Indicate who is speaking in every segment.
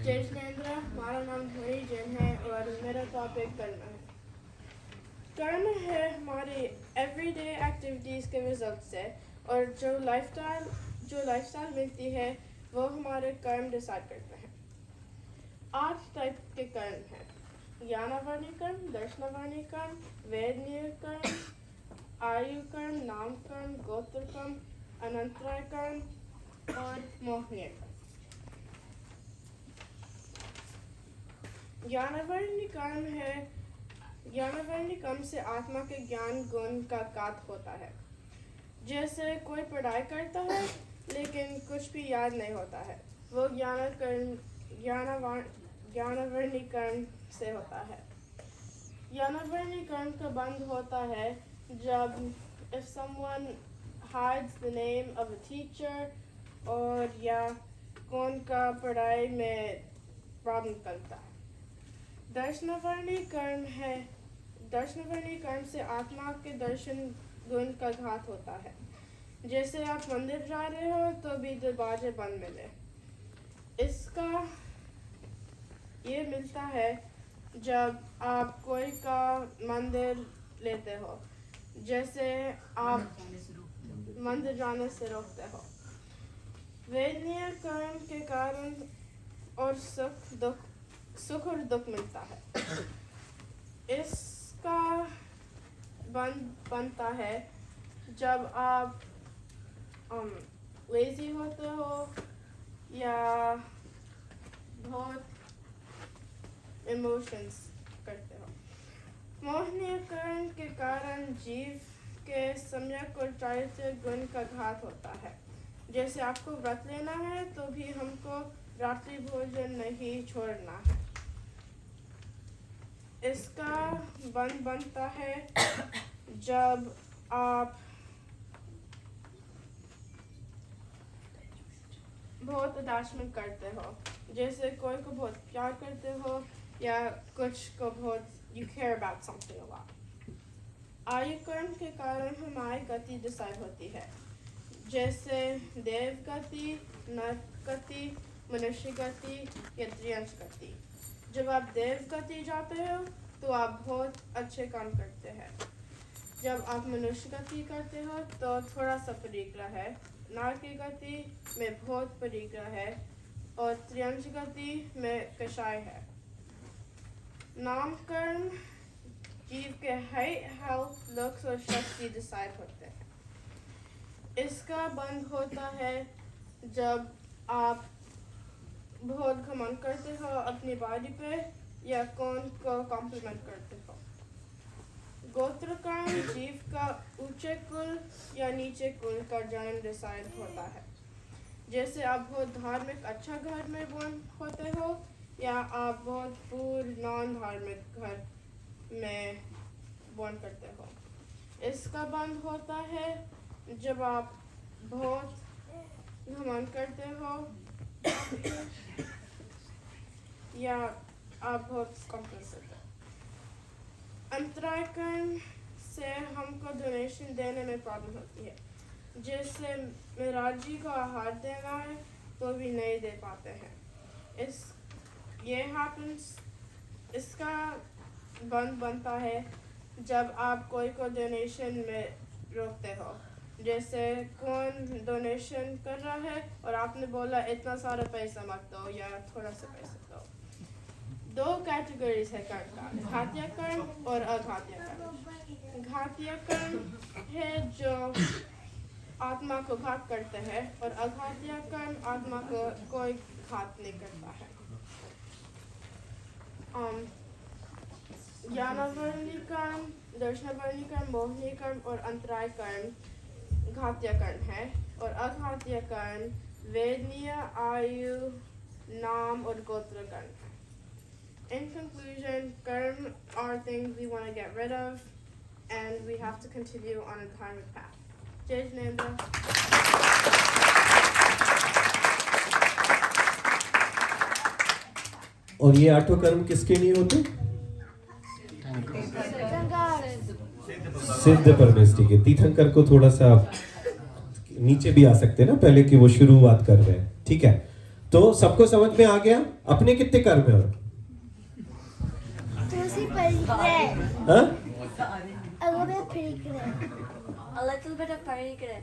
Speaker 1: जय जिनेंद्र, हमारा नाम धोनी जैन है और मेरा टॉपिक कर्म है। कर्म है हमारी एवरीडे एक्टिविटीज़ के रिजल्ट से, और जो लाइफस्टाइल मिलती है वो हमारे कर्म डिसाइड करते हैं। 8 टाइप के कर्म हैं: ज्ञानावर्णी कर्म, दर्शनावर्णी कर्म, वेदनीय कर्म, आयु कर्म, नाम कर्म, गोत्र कर्म, अनंतराय कर्म और मोहनीय कर्म। ज्ञानावर्णी कर्म से आत्मा के ज्ञान गुण का घात होता है। जैसे कोई पढ़ाई करता है लेकिन कुछ भी याद नहीं होता है, वो ज्ञानावर्णी कर्म से होता है। ज्ञानावर्णी कर्म का बंद होता है जब if someone hides the name of a teacher और या कौन का पढ़ाई में प्रॉब्लम करता है। दर्शनावर्णी कर्म से आत्मा के दर्शन गुण का घात होता है। जैसे आप मंदिर जा रहे हो तो भी दरवाजे बंद मिले। इसका ये मिलता है जब आप कोई का मंदिर लेते हो, जैसे आप मंदिर जाने से रोकते हो। वेदनीय कर्म के कारण और सुख और दुख मिलता है। इसका बनता है जब आप लेजी होते हो या बहुत इमोशंस करते हो। मोहनीय कर्म के कारण जीव के सम्यक और चारित्र गुण का घात होता है। जैसे आपको व्रत लेना है तो भी हमको रात्रि भोजन नहीं छोड़ना है। इसका बनता है जब आप बहुत अटैचमेंट करते हो, जैसे कोई को बहुत प्यार करते हो या कुछ को बहुत you care about something a lot. आयु कर्म के कारण हमारी गति डिसाइड होती है, जैसे देव गति, नर गति, मनुष्य गति या त्रियंश गति। जब आप देव गति जाते हो तो आप बहुत अच्छे काम करते हैं। जब आप मनुष्य गति करते हो तो थोड़ा सा परिग्रह है, नर की गति में बहुत परिग्रह है और त्रियंश गति में कषाय है। नाम कर्म जीव के हाइट, हेल्थ, लुक्स और शक्ति डिसाइड होते हैं। इसका बंद होता है जब आप बहुत घमंड करते हो अपनी बॉडी पे या कौन को कॉम्प्लीमेंट करते हो। गोत्र कर्म जीव का ऊंचे कुल या नीचे कुल का जन्म डिसाइड होता है। जैसे आप बहुत धार्मिक अच्छा घर में born होते हो या आप बहुत पूर्ण नॉन धार्मिक घर में born करते हो। इसका बंद होता है जब आप बहुत घमंड करते हो या आप बहुत कॉम्प्लेक्स हो। अंतराय कर्म से हमको डोनेशन देने में प्रॉब्लम होती है। जैसे मेराज जी को आहार देना है तो भी नहीं दे पाते हैं। इसका बनता है जब आप कोई को डोनेशन में रोकते हो, जैसे कौन डोनेशन कर रहा है और आपने बोला इतना सारा पैसा मत दो या थोड़ा सा पैसा दो। 2 कैटेगरीज है कर्म का, घातीय कर्म और अघातीय कर्म। घातीय कर्म है जो आत्मा को घात करते हैं और अघातीय कर्म आत्मा को कोई घात नहीं करता है। ज्ञानावर्णी कर्म, दर्शनावर्णी कर्म, मोहनीय कर्म और अंतराय कर्म घातीय कर्म है और अघातीय कर्म वेदनीय, आयु, नाम और गोत्र कर्म है। In conclusion, karma are things we want to get rid of, and we have to continue on a karmic path. Jai Jinendra.
Speaker 2: और ये 8 कर्म किसके नहीं होते? सिद्ध परमेष्टि के। तीर्थंकर को थोड़ा सा नीचे भी आ सकते हैं ना, पहले कि वो शुरुआत कर रहे हैं। ठीक है, तो सबको समझ में आ गया अपने कितने कर्म है? हाँ?
Speaker 3: A little bit of parikre.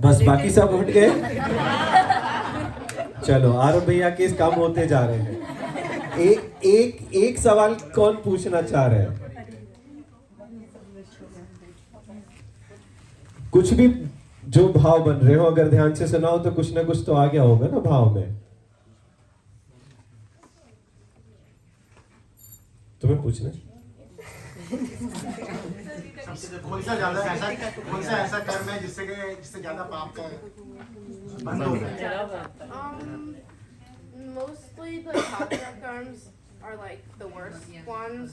Speaker 2: बस बाकी सब हट गए। चलो आरव भैया केस कम होते जा रहे हैं। एक सवाल कौन पूछना चाह रहे हैं? कुछ भी जो भाव बन रहे हो अगर ध्यान से सुना हो तो कुछ ना कुछ तो आ गया होगा ना भाव में। तुम्हें पूछना
Speaker 4: कौन सा ऐसा कर्म है जिससे ज्यादा पाप का बंद हो गया?
Speaker 1: Mostly the Katya karms are like the worst ones.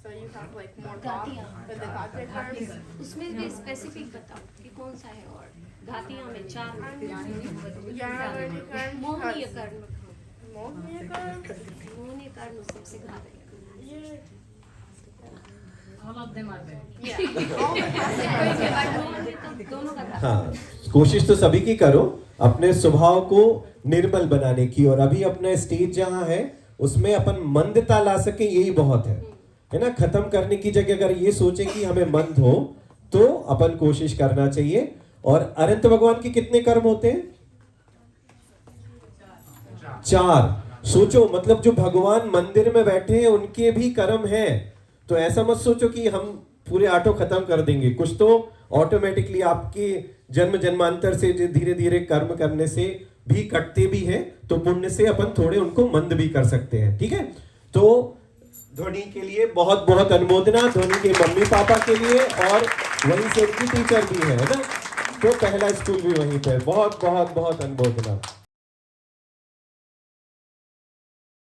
Speaker 1: So you have like more pop than the Katya karms.
Speaker 3: उसमें भी स्पेसिफिक बताओ कि कौन सा है और घातियों में चार
Speaker 1: Yaravani karm.
Speaker 3: मोहनीय कर्म
Speaker 1: Mohniya karm.
Speaker 3: मोहनीय कर्म सबसे घातक
Speaker 1: Yeah.
Speaker 5: All of them are bad.
Speaker 1: Yeah. All of them.
Speaker 3: दोनों का घातक
Speaker 2: हाँ, कोशिश तो सभी की करो अपने स्वभाव को निर्मल बनाने की, और अभी अपना स्टेज जहाँ है उसमें अपन मंदता ला सके यही बहुत है ना। खत्म करने की जगह अगर ये सोचे कि हमें मंद हो तो अपन कोशिश करना चाहिए। और अनंत भगवान के कितने कर्म होते हैं? 4। सोचो मतलब जो भगवान मंदिर में बैठे हैं उनके भी कर्म हैं। तो ऐसा मत सोचो कि हम पूरे 8 खत्म कर देंगे, कुछ तो ऑटोमेटिकली आपके जन्म जन्मांतर से धीरे धीरे कर्म करने से भी कटते भी हैं, तो पुण्य से अपन थोड़े उनको मंद भी कर सकते हैं। ठीक है, तो ध्वनि के लिए बहुत बहुत अनुमोदना, ध्वनि के मम्मी पापा के लिए, और वहीं से उनकी टीचर भी है ना, तो पहला स्कूल भी वहीं पे। बहुत बहुत बहुत अनुमोदना।